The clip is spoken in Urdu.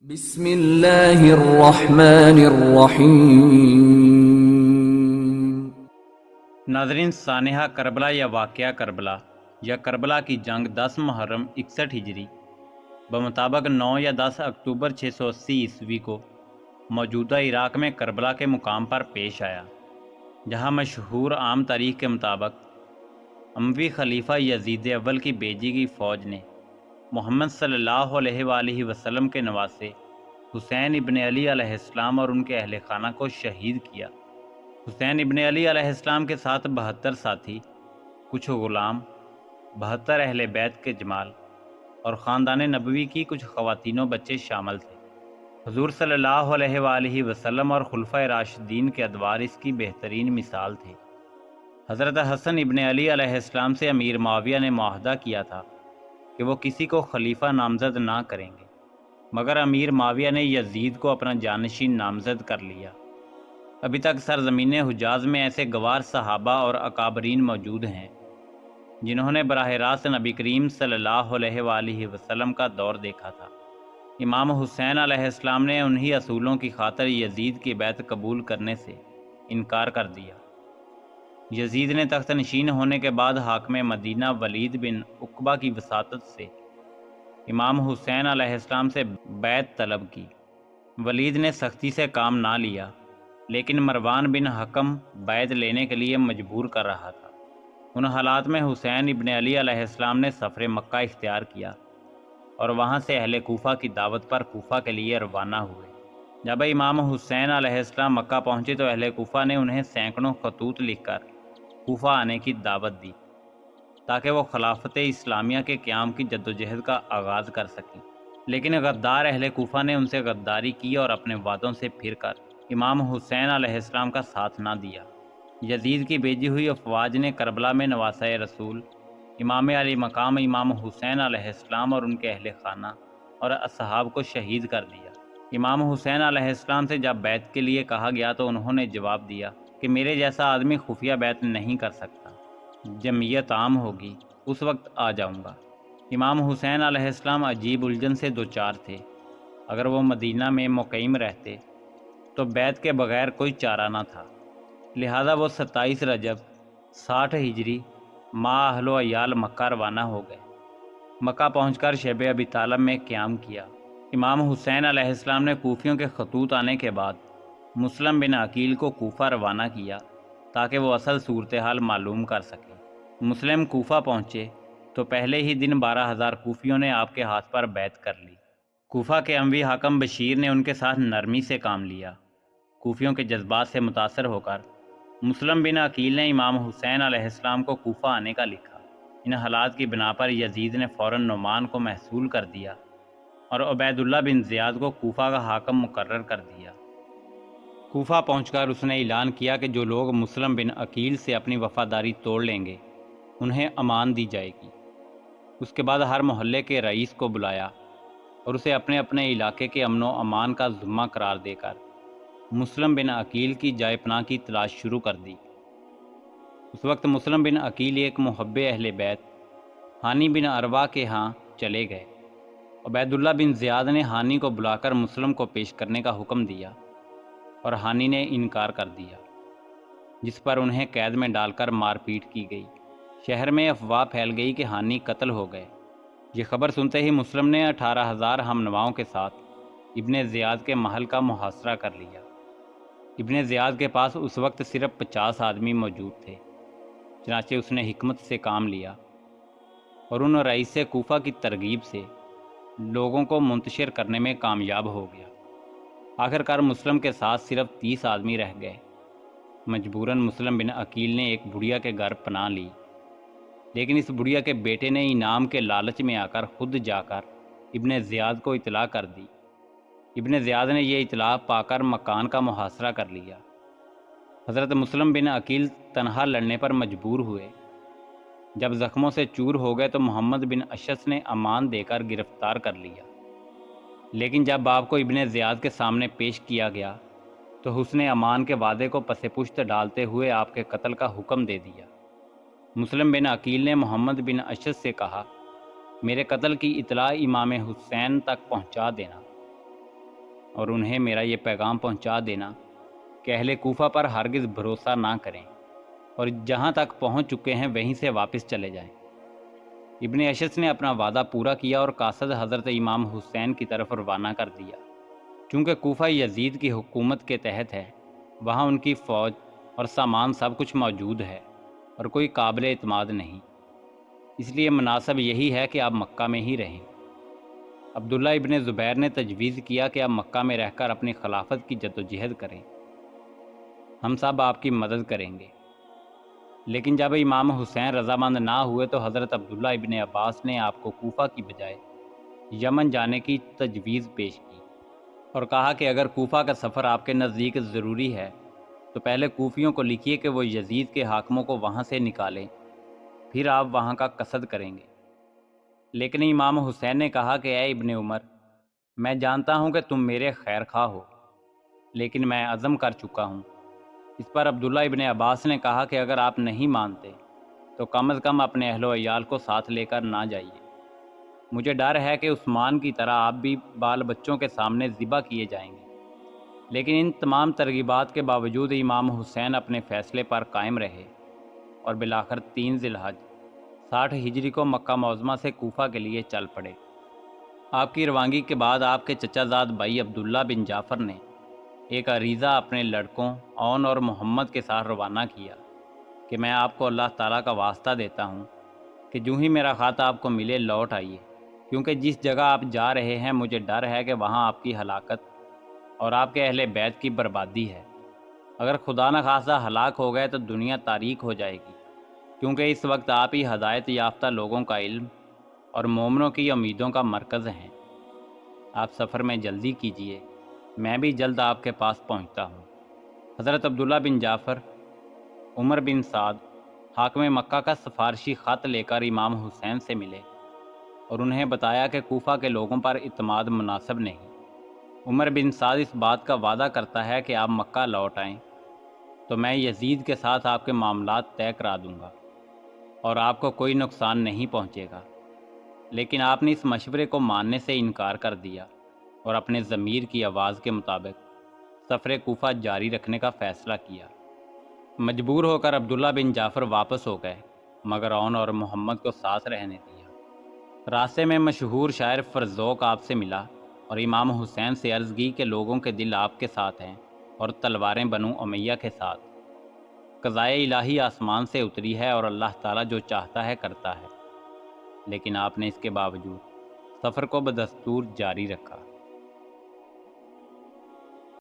بسم اللہ الرحمن الرحیم۔ ناظرین، سانحہ کربلا یا واقعہ کربلا یا کربلا کی جنگ 10 محرم 61 ہجری بمطابق 9 یا 10 اکتوبر 680 عیسوی کو موجودہ عراق میں کربلا کے مقام پر پیش آیا، جہاں مشہور عام تاریخ کے مطابق اموی خلیفہ یزید اول کی بھیجی گئی فوج نے محمد صلی اللہ علیہ وآلہ وسلم کے نواسے حسین ابن علی علیہ السلام اور ان کے اہل خانہ کو شہید کیا۔ حسین ابن علی علیہ السلام کے ساتھ 72 ساتھی، کچھ غلام، 72 اہل بیت کے جمال اور خاندان نبوی کی کچھ خواتین و بچے شامل تھے۔ حضور صلی اللہ علیہ وآلہ وسلم اور خلفۂ راشدین کے ادوار اس کی بہترین مثال تھے۔ حضرت حسن ابن علی علیہ السلام سے امیر معاویہ نے معاہدہ کیا تھا کہ وہ کسی کو خلیفہ نامزد نہ کریں گے، مگر امیر معاویہ نے یزید کو اپنا جانشین نامزد کر لیا۔ ابھی تک سرزمین حجاز میں ایسے گوار صحابہ اور اکابرین موجود ہیں جنہوں نے براہ راست نبی کریم صلی اللہ علیہ وآلہ وسلم کا دور دیکھا تھا۔ امام حسین علیہ السلام نے انہی اصولوں کی خاطر یزید کی بیعت قبول کرنے سے انکار کر دیا۔ یزید نے تخت نشین ہونے کے بعد حاکم مدینہ ولید بن عقبہ کی وساطت سے امام حسین علیہ السلام سے بیعت طلب کی۔ ولید نے سختی سے کام نہ لیا، لیکن مروان بن حکم بیعت لینے کے لیے مجبور کر رہا تھا۔ ان حالات میں حسین ابن علی علیہ السلام نے سفر مکہ اختیار کیا اور وہاں سے اہل کوفہ کی دعوت پر کوفہ کے لیے روانہ ہوئے۔ جب امام حسین علیہ السلام مکہ پہنچے تو اہل کوفہ نے انہیں سینکڑوں خطوط لکھ کر کوفہ آنے کی دعوت دی تاکہ وہ خلافت اسلامیہ کے قیام کی جدوجہد کا آغاز کر سکیں، لیکن غدار اہل کوفہ نے ان سے غداری کی اور اپنے وعدوں سے پھر کر امام حسین علیہ السلام کا ساتھ نہ دیا۔ یزید کی بھیجی ہوئی افواج نے کربلا میں نواسۂ رسول امام علی مقام امام حسین علیہ السلام اور ان کے اہل خانہ اور اصحاب کو شہید کر دیا۔ امام حسین علیہ السلام سے جب بیعت کے لیے کہا گیا تو انہوں نے جواب دیا کہ میرے جیسا آدمی خفیہ بیعت نہیں کر سکتا، جمعیت عام ہوگی اس وقت آ جاؤں گا۔ امام حسین علیہ السلام عجیب الجھن سے دوچار تھے۔ اگر وہ مدینہ میں مقیم رہتے تو بیعت کے بغیر کوئی چارہ نہ تھا، لہذا وہ 27 رجب 60 ہجری ماہ اہل و عیال مکہ روانہ ہو گئے۔ مکہ پہنچ کر شیب ابی طالب میں قیام کیا۔ امام حسین علیہ السلام نے کوفیوں کے خطوط آنے کے بعد مسلم بن عقیل کو کوفہ روانہ کیا تاکہ وہ اصل صورتحال معلوم کر سکے۔ مسلم کوفہ پہنچے تو پہلے ہی دن 12,000 کوفیوں نے آپ کے ہاتھ پر بیعت کر لی۔ کوفہ کے اموی حاکم بشیر نے ان کے ساتھ نرمی سے کام لیا۔ کوفیوں کے جذبات سے متاثر ہو کر مسلم بن عقیل نے امام حسین علیہ السلام کو کوفہ آنے کا لکھا۔ ان حالات کی بنا پر یزید نے فوراً نعمان کو محصول کر دیا اور عبید اللہ بن زیاد کو کوفہ کا حاکم مقرر کر دیا۔ کوفہ پہنچ کر اس نے اعلان کیا کہ جو لوگ مسلم بن عقیل سے اپنی وفاداری توڑ لیں گے انہیں امان دی جائے گی۔ اس کے بعد ہر محلے کے رئیس کو بلایا اور اسے اپنے اپنے علاقے کے امن و امان کا ذمہ قرار دے کر مسلم بن عقیل کی جائے پناہ کی تلاش شروع کر دی۔ اس وقت مسلم بن عقیل ایک محب اہل بیت ہانی بن عروہ کے ہاں چلے گئے۔ عبید اللہ بن زیاد نے ہانی کو بلا کر مسلم کو پیش کرنے کا حکم دیا اور ہانی نے انکار کر دیا، جس پر انہیں قید میں ڈال کر مار پیٹ کی گئی۔ شہر میں افواہ پھیل گئی کہ ہانی قتل ہو گئے۔ یہ خبر سنتے ہی مسلم نے 18,000 ہم نواؤں کے ساتھ ابن زیاد کے محل کا محاصرہ کر لیا۔ ابن زیاد کے پاس اس وقت صرف 50 آدمی موجود تھے، چنانچہ اس نے حکمت سے کام لیا اور ان رئیس کوفہ کی ترغیب سے لوگوں کو منتشر کرنے میں کامیاب ہو گیا۔ آخر کار مسلم کے ساتھ صرف 30 آدمی رہ گئے۔ مجبوراً مسلم بن عقیل نے ایک بڑھیا کے گھر پناہ لی، لیکن اس بڑھیا کے بیٹے نے انعام کے لالچ میں آ کر خود جا کر ابن زیاد کو اطلاع کر دی۔ ابن زیاد نے یہ اطلاع پا کر مکان کا محاصرہ کر لیا۔ حضرت مسلم بن عقیل تنہا لڑنے پر مجبور ہوئے۔ جب زخموں سے چور ہو گئے تو محمد بن اشعث نے امان دے کر گرفتار کر لیا، لیکن جب آپ کو ابن زیاد کے سامنے پیش کیا گیا تو حسن امان کے وعدے کو پس پشت ڈالتے ہوئے آپ کے قتل کا حکم دے دیا۔ مسلم بن عقیل نے محمد بن اشعث سے کہا، میرے قتل کی اطلاع امام حسین تک پہنچا دینا۔ اور انہیں میرا یہ پیغام پہنچا دینا کہ اہل کوفہ پر ہرگز بھروسہ نہ کریں اور جہاں تک پہنچ چکے ہیں وہیں سے واپس چلے جائیں۔ ابن اشعث نے اپنا وعدہ پورا کیا اور قاصد حضرت امام حسین کی طرف روانہ کر دیا۔ چونکہ کوفہ یزید کی حکومت کے تحت ہے، وہاں ان کی فوج اور سامان سب کچھ موجود ہے اور کوئی قابل اعتماد نہیں، اس لیے مناسب یہی ہے کہ آپ مکہ میں ہی رہیں۔ عبداللہ ابن زبیر نے تجویز کیا کہ آپ مکہ میں رہ کر اپنی خلافت کی جدوجہد کریں، ہم سب آپ کی مدد کریں گے۔ لیکن جب امام حسین رضامند نہ ہوئے تو حضرت عبداللہ ابن عباس نے آپ کو کوفہ کی بجائے یمن جانے کی تجویز پیش کی اور کہا کہ اگر کوفہ کا سفر آپ کے نزدیک ضروری ہے تو پہلے کوفیوں کو لکھیے کہ وہ یزید کے حاکموں کو وہاں سے نکالیں، پھر آپ وہاں کا قصد کریں گے۔ لیکن امام حسین نے کہا کہ اے ابن عمر، میں جانتا ہوں کہ تم میرے خیر خواہ ہو، لیکن میں عزم کر چکا ہوں۔ اس پر عبداللہ ابن عباس نے کہا کہ اگر آپ نہیں مانتے تو کم از کم اپنے اہل و عیال کو ساتھ لے کر نہ جائیے، مجھے ڈر ہے کہ عثمان کی طرح آپ بھی بال بچوں کے سامنے ذبح کیے جائیں گے۔ لیکن ان تمام ترغیبات کے باوجود امام حسین اپنے فیصلے پر قائم رہے اور بالآخر 3 ذی الحج 60 ہجری کو مکہ معظمہ سے کوفہ کے لیے چل پڑے۔ آپ کی روانگی کے بعد آپ کے چچا زاد بھائی عبداللہ بن جعفر نے ایک عریضہ اپنے لڑکوں اون اور محمد کے ساتھ روانہ کیا کہ میں آپ کو اللہ تعالیٰ کا واسطہ دیتا ہوں کہ جو ہی میرا خط آپ کو ملے لوٹ آئیے، کیونکہ جس جگہ آپ جا رہے ہیں مجھے ڈر ہے کہ وہاں آپ کی ہلاکت اور آپ کے اہل بیت کی بربادی ہے۔ اگر خدا نخواستہ ہلاک ہو گئے تو دنیا تاریک ہو جائے گی، کیونکہ اس وقت آپ ہی ہدایت یافتہ لوگوں کا علم اور مومنوں کی امیدوں کا مرکز ہیں۔ آپ سفر میں جلدی کیجیے، میں بھی جلد آپ کے پاس پہنچتا ہوں۔ حضرت عبداللہ بن جعفر عمر بن سعد حاکم مکہ کا سفارشی خط لے کر امام حسین سے ملے اور انہیں بتایا کہ کوفہ کے لوگوں پر اعتماد مناسب نہیں۔ عمر بن سعد اس بات کا وعدہ کرتا ہے کہ آپ مکہ لوٹ آئیں تو میں یزید کے ساتھ آپ کے معاملات طے کرا دوں گا اور آپ کو کوئی نقصان نہیں پہنچے گا۔ لیکن آپ نے اس مشورے کو ماننے سے انکار کر دیا اور اپنے ضمیر کی آواز کے مطابق سفر کوفہ جاری رکھنے کا فیصلہ کیا۔ مجبور ہو کر عبداللہ بن جعفر واپس ہو گئے، مگر اون اور محمد کو ساتھ رہنے دیا۔ راستے میں مشہور شاعر فرزوق آپ سے ملا اور امام حسین سے عرض کی کہ لوگوں کے دل آپ کے ساتھ ہیں اور تلواریں بنو امیہ کے ساتھ۔ قضائے الہی آسمان سے اتری ہے اور اللہ تعالیٰ جو چاہتا ہے کرتا ہے، لیکن آپ نے اس کے باوجود سفر کو بدستور جاری رکھا۔